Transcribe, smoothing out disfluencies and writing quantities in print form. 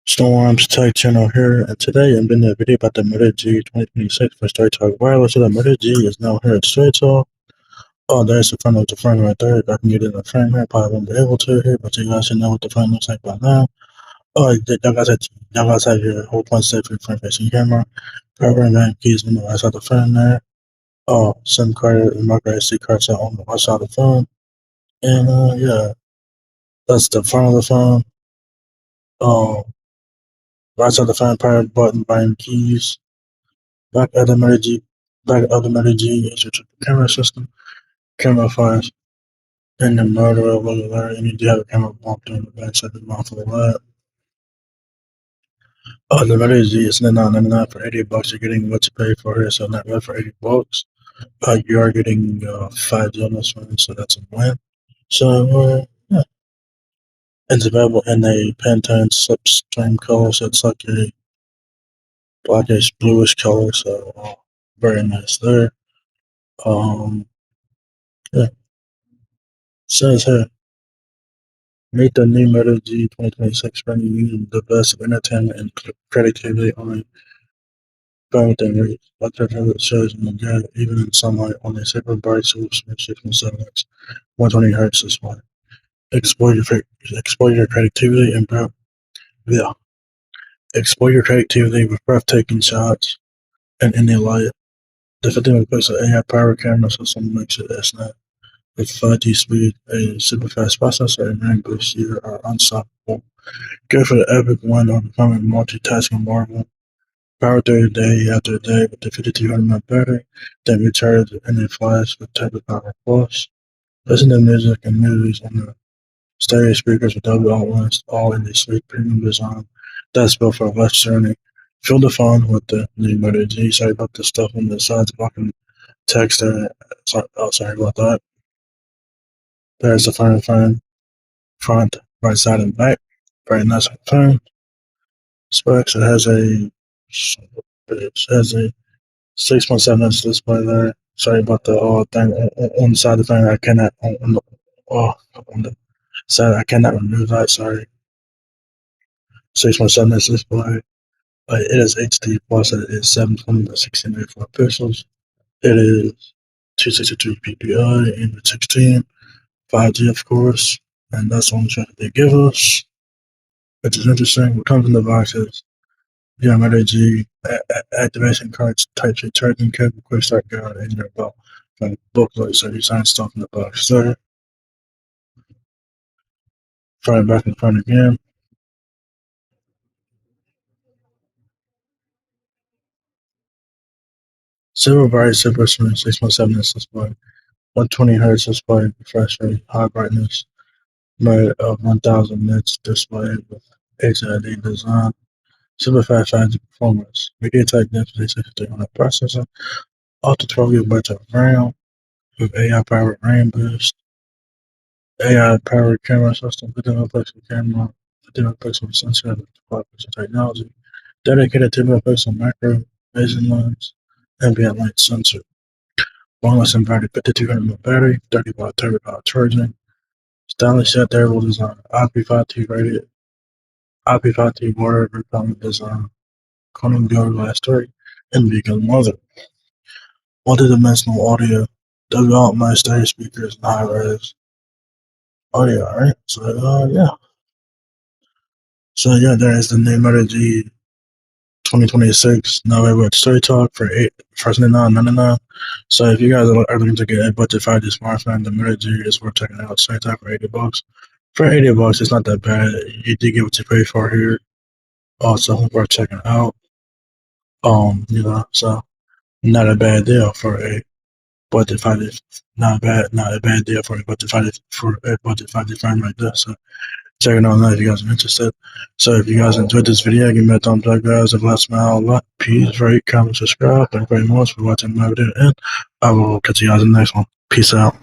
Storm's Tech Channel here, and today I'm doing a video about the Moto G 2026 for Straight Talk Wireless. So the Moto G is now here at Straight Talk. Oh, there's the front of the frame right there. If I can get in the frame here, probably won't be able to here, but you guys should know what the frame looks like by now. Oh, y'all guys have your whole point set for your front facing camera. Power bank keys on the right side of the phone there. Oh, SIM card and micro SD cards are on the right side of the phone. And yeah, that's the front of the phone. Right side of the phone, power button, button keys. Back of the Moto G is your camera system, camera flash, and the Motorola Moto G. And you do have a camera bumped on the back side of the mouth of the lab. The Moto G is $99.99 for $80. You're getting what you pay for here, so not bad for $80. You are getting 5G on this one, so that's a win. So yeah, it's available in a Pantone slipstream color, so it's like a blackish bluish color. So very nice there. Yeah, says here. Meet the new Moto G 2026, bringing you the best of entertainment and creativity on phone within reach. Like their favorite shows in the good, even in sunlight, on a super bright Super Smooth 6.7 inch 120 Hz display. Explore your creativity and yeah. Explore your creativity with breathtaking shots and any light. The 50-megapixel AI powered camera system makes it S9. With 5G speed, a super fast processor, and RAM boost, you are unstoppable. Go for the epic win of becoming multitasking marvel. Power through day after day with the 5200 mAh battery, then recharge in a flash with Type Power Plus. Listen to music and movies on the stereo speakers with double outlets, all in the sleek premium design that's built for a less journey. Feel the fun with the new Moto G. Sorry about the stuff on the sides blocking text there. Sorry about that. There's the front, right side, and back. Very nice phone. Specs. It has a 6.7 inch display there. Sorry about the thing on the side of the thing. I cannot on the side. I cannot remove that. Sorry. 6.7 inch display. It is HD plus. It is 720 by 1684 pixels. It is 262 PPI and 16, 5G of course, and that's the only chance they give us, which is interesting. What comes in the box is Moto G activation cards, Type-C charging cable, quick start guide, and your belt. Booklet, so you sign stuff in the box there. Front and back in front again. Super bright, super smooth, 6.7 inch display, 120 Hz display, refresh rate, high brightness, mode of 1000 nits display with HID design, super fast 5G performance, MediaTek Dimensity 6300 processor, up to 12 GB of RAM with AI powered RAM boost, AI powered camera system, 50-megapixel camera, 50-megapixel sensor, 5-pixel technology, dedicated 2-megapixel macro vision lens, ambient light sensor, wireless and battery, 5200 mAh battery, 30-watt turbo power charging, stylish yet durable design, IP5T rated, IP5T water repellent design, Corning Gorilla Glass 3, and vegan mother. Multi-dimensional audio, double outline stereo speakers, and high-res audio. Alright, so yeah. So yeah, there is the new Moto G 2026 now available at Straight Talk for $79.99. So if you guys are looking to get a budget 5G smartphone, the Moto G is worth checking out. Straight Talk for $80. For $80, it's not that bad. You do get what you pay for here. Also worth checking out. So not a bad deal for a budget 5G. Not a bad deal for a budget 5G phone like this. So check it out now if you guys are interested. So if you guys enjoyed this video, give me a thumbs up, guys. If last smile, peace, rate, comment, subscribe. Thank you very much for watching my video, and I will catch you guys in the next one. Peace out.